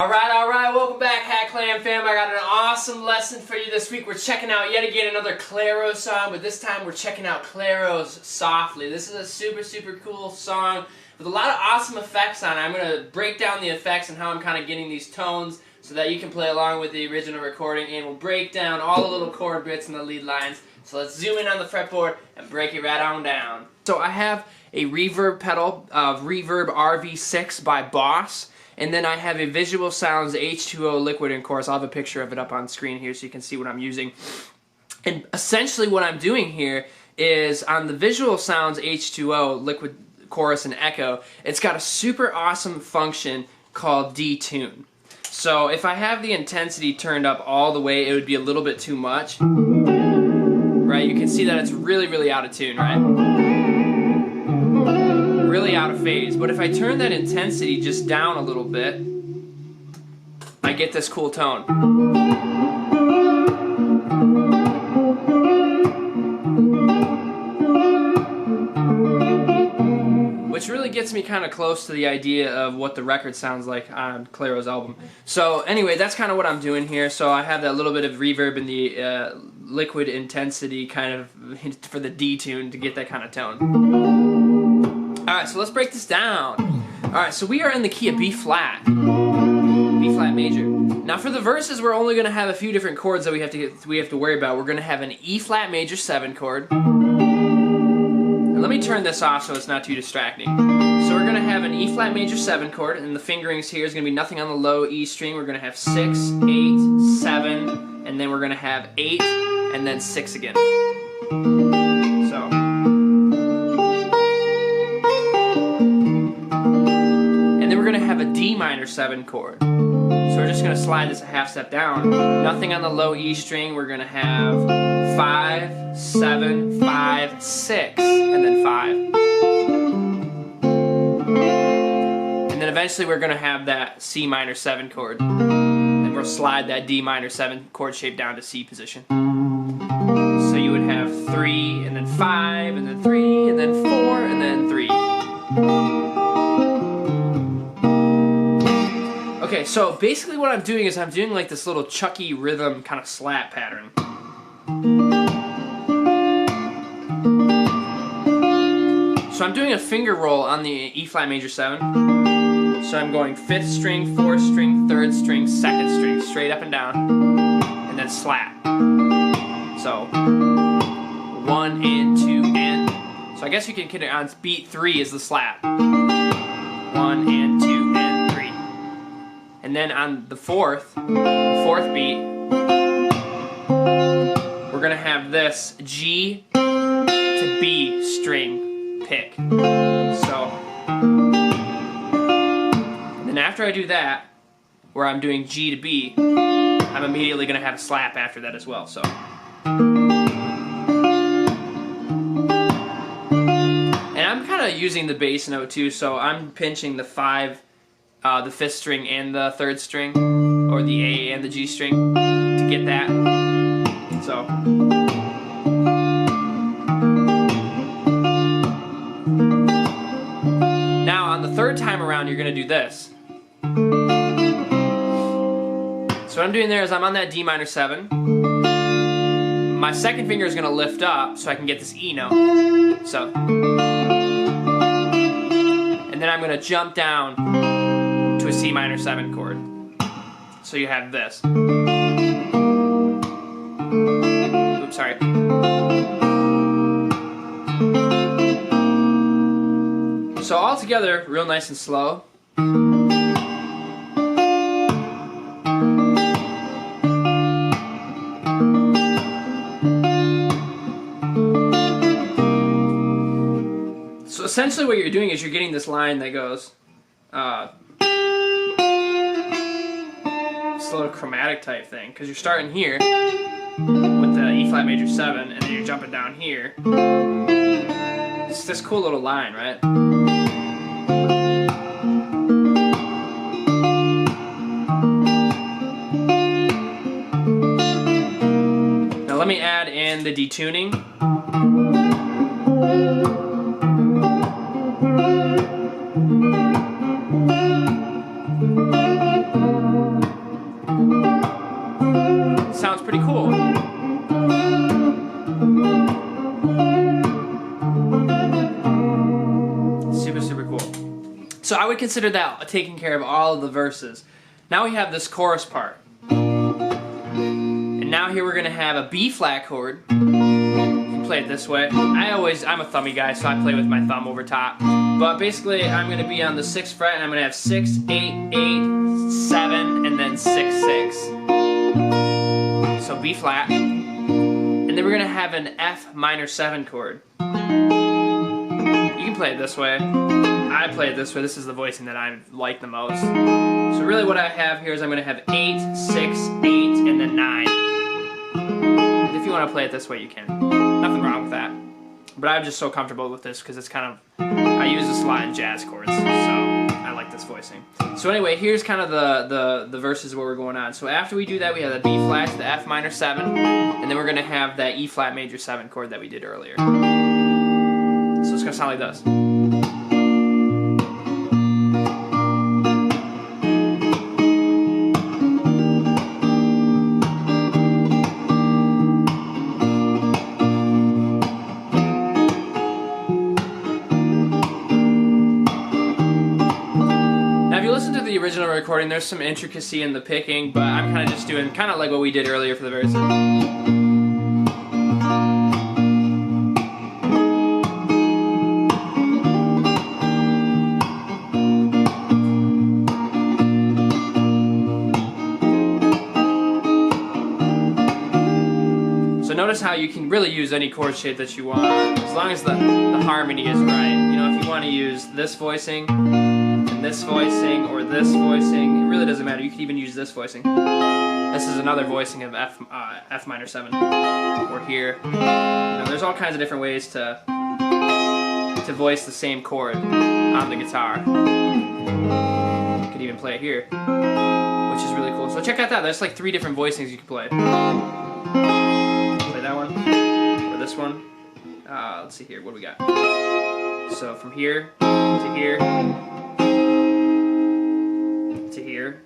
Alright, welcome back, Hatt Clan fam. I got an awesome lesson for you this week. We're checking out yet again another Clairo song, but this time we're checking out Clairo's Softly. This is a super cool song with a lot of awesome effects on it. I'm going to break down the effects and how I'm kind of getting these tones so that you can play along with the original recording, and we'll break down all the little chord bits and the lead lines. So let's zoom in on the fretboard and break it right on down. So I have a reverb pedal of Reverb RV6 by Boss. And then I have a Visual Sounds H2O liquid in chorus. I'll have a picture of it up on screen here so you can see what I'm using. And essentially what I'm doing here is on the Visual Sounds H2O liquid chorus and echo, it's got a super awesome function called DTune. So if I have the intensity turned up all the way, it would be a little bit too much. Right? You can see that it's really out of tune, right? Really out of phase. But if I turn that intensity just down a little bit, I get this cool tone. Which really gets me kind of close to the idea of what the record sounds like on Clairo's album. So anyway, that's kind of what I'm doing here. So I have that little bit of reverb in the liquid intensity kind of for the D-tune to get that kind of tone. Alright, so let's break this down. Alright, so we are in the key of B flat. B flat major. Now for the verses, we're only going to have a few different chords that we have to worry about. We're going to have an E flat major 7 chord. And let me turn this off so it's not too distracting. So we're going to have an E flat major 7 chord, and the fingerings here is going to be nothing on the low E string. We're going to have 6, 8, 7, and then we're going to have 8, and then 6 again. So. We're going to have a D minor 7 chord. So we're just going to slide this a half step down. Nothing on the low E string. We're going to have 5, 7, 5, 6, and then 5. And then eventually we're going to have that C minor 7 chord. And we'll slide that D minor 7 chord shape down to C position. So you would have 3, and then 5, and then 3, and then 4, and then 3. Okay, so basically what I'm doing is I'm doing like this little chucky rhythm kind of slap pattern. So I'm doing a finger roll on the E flat major 7. So I'm going 5th string, 4th string, 3rd string, 2nd string, straight up and down, and then slap. So 1 and 2 and. So I guess you can get it on beat 3 is the slap. 1 and 2 and 3. And then on the fourth beat, we're going to have this G to B string pick. So, and then after I do that, where I'm doing G to B, I'm immediately going to have a slap after that as well. So. And I'm kind of using the bass note too, so I'm pinching the 5, the 5th string and the 3rd string, or the A and the G string, to get that. So. Now on the 3rd time around, you're going to do this. So what I'm doing there is I'm on that D minor 7. My 2nd finger is going to lift up so I can get this E note. So. And then I'm going to jump down to a C minor 7 chord. So you have this. Oops, sorry. So all together, real nice and slow. So essentially what you're doing is you're getting this line that goes it's a little chromatic type thing, because you're starting here with the E flat major 7 and then you're jumping down here. It's this cool little line, right? Now let me add in the detuning. we consider that taking care of all of the verses. Now we have this chorus part. And now here we're going to have a B flat chord. You can play it this way. I'm a thummy guy, so I play with my thumb over top. But basically, I'm going to be on the 6th fret, and I'm going to have 6, 8, 8, 7, and then 6, 6. So B flat. And then we're going to have an F minor 7 chord. You can play it this way. I play it this way. This is the voicing that I like the most. So really what I have here is I'm going to have 8, 6, 8, and then 9. And if you want to play it this way, you can. Nothing wrong with that. But I'm just so comfortable with this because it's kind of, I use this a lot in jazz chords, so I like this voicing. So anyway, here's kind of the verses where we're going on. So after we do that, we have the B flat, the F minor 7, and then we're going to have that E flat major 7 chord that we did earlier. So it's going to sound like this. The original recording, there's some intricacy in the picking, but I'm kind of just doing kind of like what we did earlier for the verses. So notice how you can really use any chord shape that you want, as long as the harmony is right. You know, if you want to use this voicing, this voicing, or this voicing, it really doesn't matter. You can even use this voicing. This is another voicing of F minor 7, or here. You know, there's all kinds of different ways to voice the same chord on the guitar. You could even play it here, which is really cool. So check out that. There's like 3 different voicings you can play. Play that one, or this one. Let's see here. What do we got? So from here to here. To here,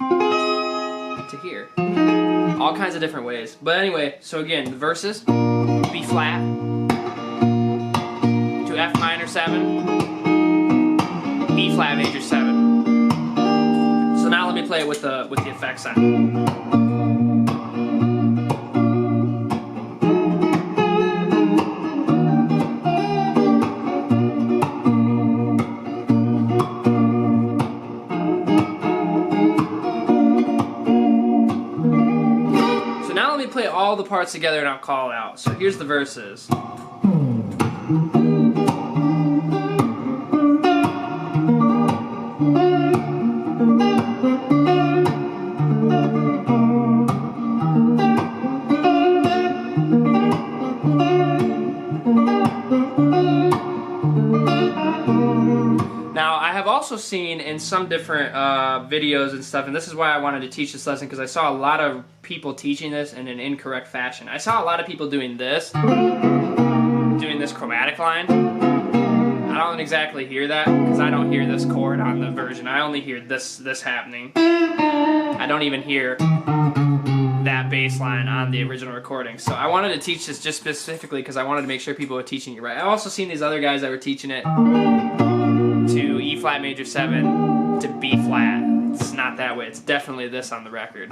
to here. All kinds of different ways. But anyway, so again, the verses, B flat, to F minor 7, E flat major 7. So now let me play it with the effects on. Play all the parts together and I'll call it out. So here's the verses. Now, I have also seen in some different videos and stuff, and this is why I wanted to teach this lesson, because I saw a lot of people teaching this in an incorrect fashion. I saw a lot of people doing this chromatic line. I don't exactly hear that, because I don't hear this chord on the version. I only hear this happening. I don't even hear that bass line on the original recording. So I wanted to teach this just specifically because I wanted to make sure people were teaching it right. I've also seen these other guys that were teaching it to E flat major 7 to B flat. It's not that way. It's definitely this on the record.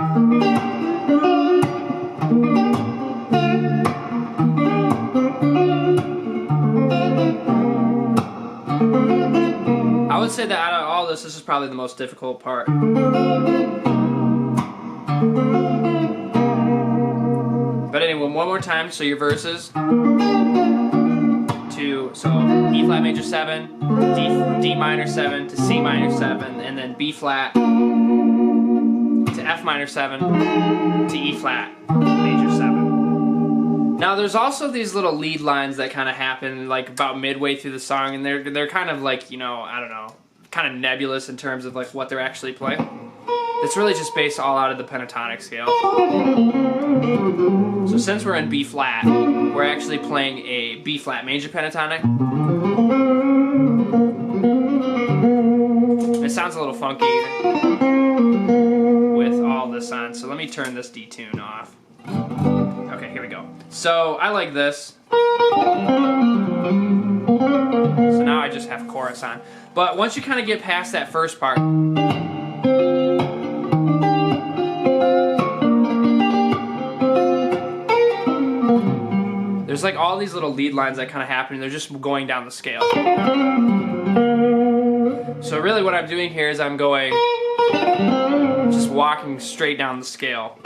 I would say that out of all this is probably the most difficult part. But anyway, one more time. So your verses to E flat major 7, D minor 7 to C minor 7, and then B flat to F minor 7 to E flat major 7. Now there's also these little lead lines that kind of happen like about midway through the song, and they're kind of like, you know, I don't know, kind of nebulous in terms of like what they're actually playing. It's really just based all out of the pentatonic scale. So since we're in B flat, we're actually playing a B flat major pentatonic. It sounds a little funky with all this on, so let me turn this DTune off. Okay, here we go. So I like this. So now I just have chorus on. But once you kind of get past that first part, there's like all these little lead lines that kind of happen, and they're just going down the scale. So really what I'm doing here is I'm going, just walking straight down the scale.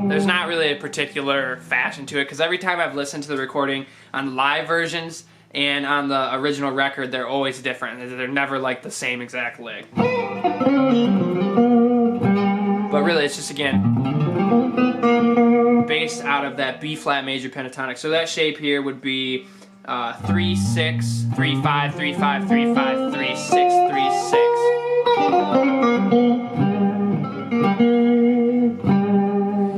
There's not really a particular fashion to it, because every time I've listened to the recording on live versions and on the original record, they're always different. They're never like the same exact lick. But really it's just, again, based out of that B flat major pentatonic. So that shape here would be 3 6 3 5 3 5 3 5 3 6 3 6.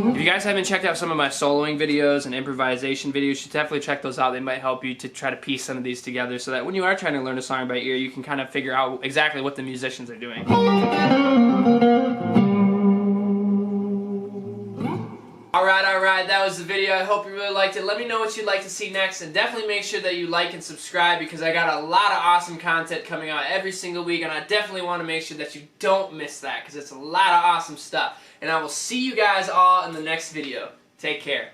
If you guys haven't checked out some of my soloing videos and improvisation videos, you should definitely check those out. They might help you to try to piece some of these together so that when you are trying to learn a song by ear, you can kind of figure out exactly what the musicians are doing. Alright, that was the video. I hope you really liked it. Let me know what you'd like to see next, and definitely make sure that you like and subscribe, because I got a lot of awesome content coming out every single week, and I definitely want to make sure that you don't miss that, because it's a lot of awesome stuff. And I will see you guys all in the next video. Take care.